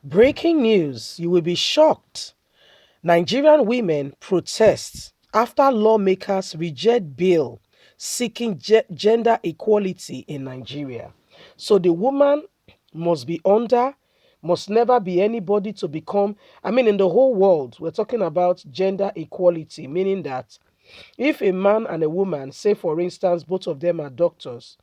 Breaking news, you will be shocked. Nigerian women protest after lawmakers reject bill seeking gender equality in Nigeria. So the woman must be under, must never be anybody to become. I mean, in the whole world, we're talking about gender equality, meaning that if a man and a woman, say for instance, both of them are doctors,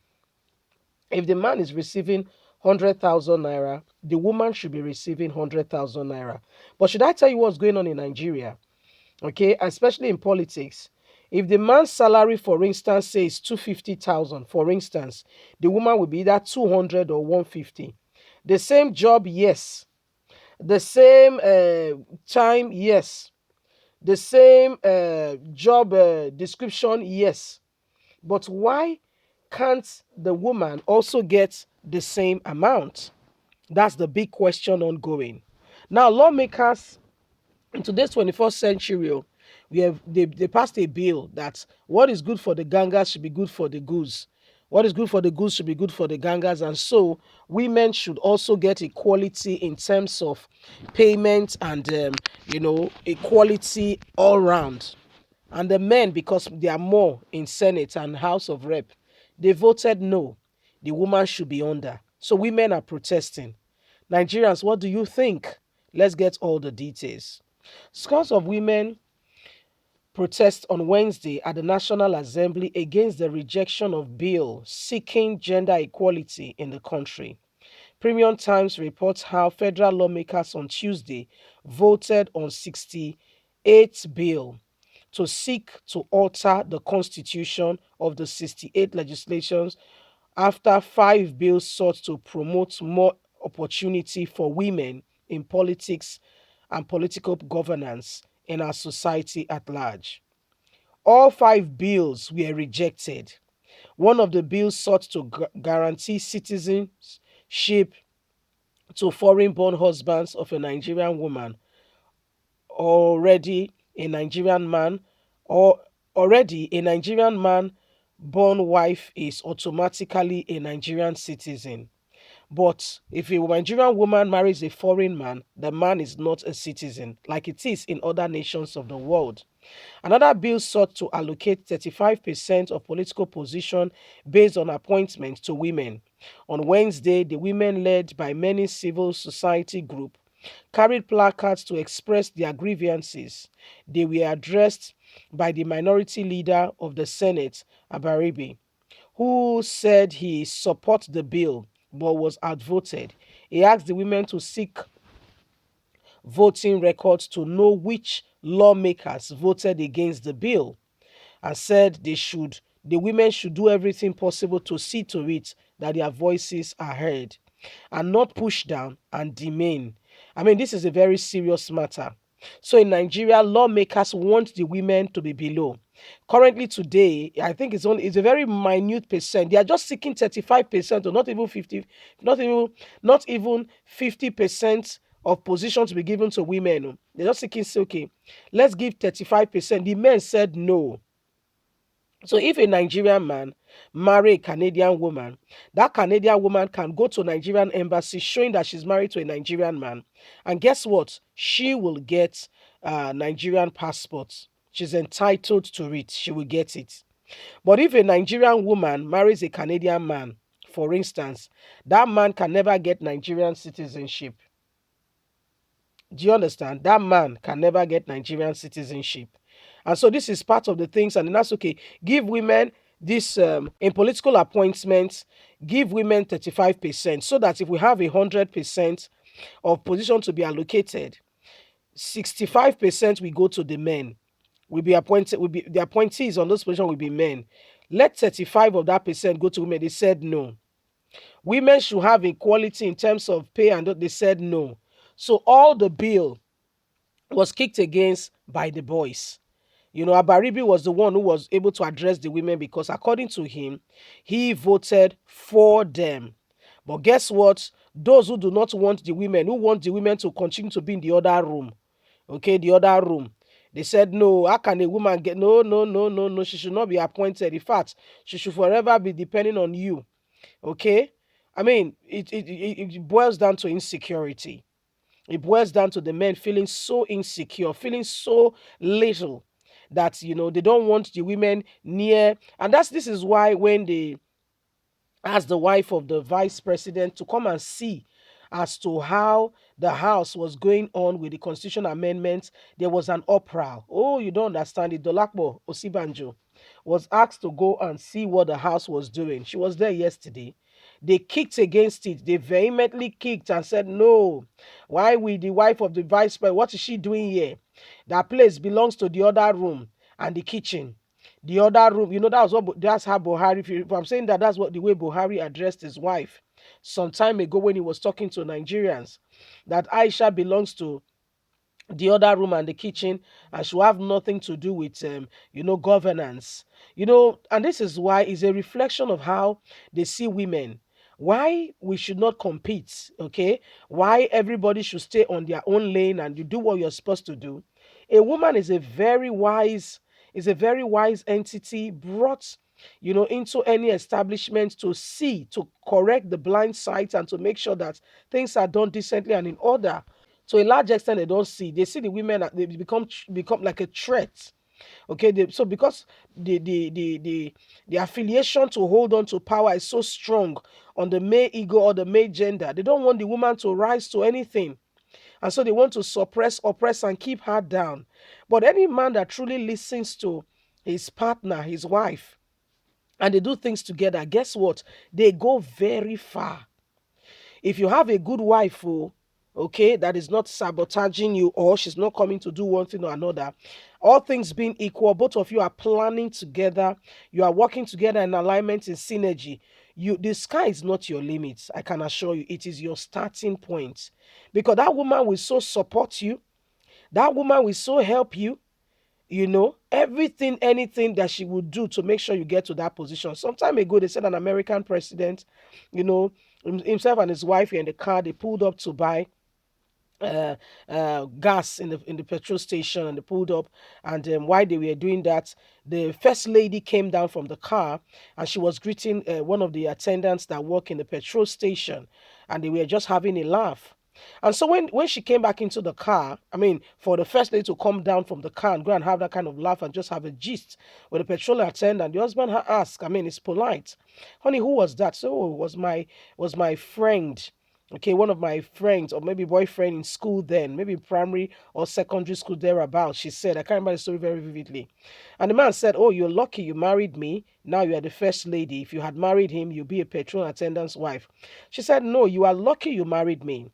if the man is receiving 100,000 naira, the woman should be receiving 100,000 naira. But should I tell you what's going on in Nigeria? Okay, especially in politics. If the man's salary, for instance, says 250,000, for instance, the woman will be either 200 or 150. The same job, yes. The same time, yes. The same job description, yes. But why can't the woman also get the same amount? That's the big question ongoing. Now, lawmakers in today's 21st century, they passed a bill that what is good for the gangas should be good for the goose. What is good for the goose should be good for the gangas, and so women should also get equality in terms of payment and equality all round. And the men, because they are more in Senate and House of Rep, they voted no. The woman should be under. So women are protesting. Nigerians, what do you think? Let's get all the details. Scores of women protest on Wednesday at the National Assembly against the rejection of bill seeking gender equality in the country. Premium Times reports how federal lawmakers on Tuesday voted on 68 bill to seek to alter the constitution of the 68 legislations after 5 bills sought to promote more opportunity for women in politics and political governance in our society at large. All 5 bills were rejected. One of the bills sought to guarantee citizenship to foreign born husbands of a Nigerian woman already a Nigerian man or already a Nigerian man born wife is automatically a Nigerian citizen. But if a Nigerian woman marries a foreign man, the man is not a citizen, like it is in other nations of the world. Another bill sought to allocate 35% of political position based on appointments to women. On Wednesday, the women, led by many civil society groups, carried placards to express their grievances. They were addressed by the minority leader of the Senate, Abaribi, who said he supports the bill but was outvoted. He asked the women to seek voting records to know which lawmakers voted against the bill and said the women should do everything possible to see to it that their voices are heard and not pushed down and demeaned. I mean, this is a very serious matter. So in Nigeria, lawmakers want the women to be below. Currently today, I think it's a very minute percent. They are just seeking 35% or not even 50, not even 50% of positions to be given to women. They're just seeking, say, okay, let's give 35%. The men said no. So if a Nigerian man marry a Canadian woman, that Canadian woman can go to Nigerian embassy showing that she's married to a Nigerian man. And guess what? She will get Nigerian passport. She's entitled to it. She will get it. But if a Nigerian woman marries a Canadian man, for instance, that man can never get Nigerian citizenship. Do you understand? That man can never get Nigerian citizenship. And so this is part of the things, and that's okay. Give women this in political appointments, give women 35%, so that if we have 100% of position to be allocated, 65% will go to the men. Will be appointed, will be the appointees on those positions will be men. Let 35 of that percent go to women. They said no. Women should have equality in terms of pay, and they said no. So all the bill was kicked against by the boys. Abaribi was the one who was able to address the women because, according to him, he voted for them. But guess what? Those who do not want the women, who want the women to continue to be in the other room, okay, the other room, they said, no, how can a woman get, no, no, no, no, no, she should not be appointed. In fact, she should forever be depending on you, okay? I mean, it boils down to insecurity. It boils down to the men feeling so insecure, feeling so little that they don't want the women near. And this is why when they asked the wife of the vice president to come and see as to how the house was going on with the constitution amendments, there was an uproar. Oh, you don't understand it. Dolakbo Osibanjo was asked to go and see what the house was doing. She was there yesterday. They kicked against it. They vehemently kicked and said, no, why will the wife of the vice president, what is she doing here? That place belongs to the other room and the kitchen. The other room, that's how Buhari, if I'm saying that, that's what the way Buhari addressed his wife some time ago when he was talking to Nigerians, that Aisha belongs to the other room and the kitchen and should have nothing to do with governance. And this is why it's a reflection of how they see women, why we should not compete, okay, why everybody should stay on their own lane and you do what you're supposed to do. A woman is a very wise entity brought into any establishment to see, to correct the blind sight and to make sure that things are done decently and in order. To a large extent, they see the women, they become like a threat. Okay, so because the affiliation to hold on to power is so strong on the male ego or the male gender, they don't want the woman to rise to anything, and so they want to suppress, oppress, and keep her down. But any man that truly listens to his partner, his wife, and they do things together, guess what? They go very far. If you have a good wife, okay, that is not sabotaging you or she's not coming to do one thing or another, all things being equal, both of you are planning together, you are working together in alignment, in synergy. The sky is not your limit. I can assure you, it is your starting point. Because that woman will so support you, that woman will so help you, everything, anything that she would do to make sure you get to that position. Some time ago, they said an American president, you know, himself and his wife were in the car, they pulled up to buy uh, gas in the petrol station, and they pulled up. And while they were doing that, the first lady came down from the car and she was greeting one of the attendants that work in the petrol station, and they were just having a laugh. And so when she came back into the car, I mean, for the first lady to come down from the car and go and have that kind of laugh and just have a gist with the petrol attendant, the husband asked, I mean, it's polite, honey, who was that? So, "Oh, it was my friend, okay, one of my friends or maybe boyfriend in school then, maybe primary or secondary school thereabouts," she said. I can't remember the story very vividly. And the man said, "Oh, you're lucky you married me. Now you are the first lady. If you had married him, you'd be a petrol attendant's wife." She said, "No, you are lucky you married me.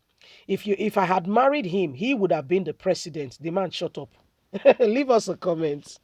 If I had married him, he would have been the president." The man shut up. Leave us a comment.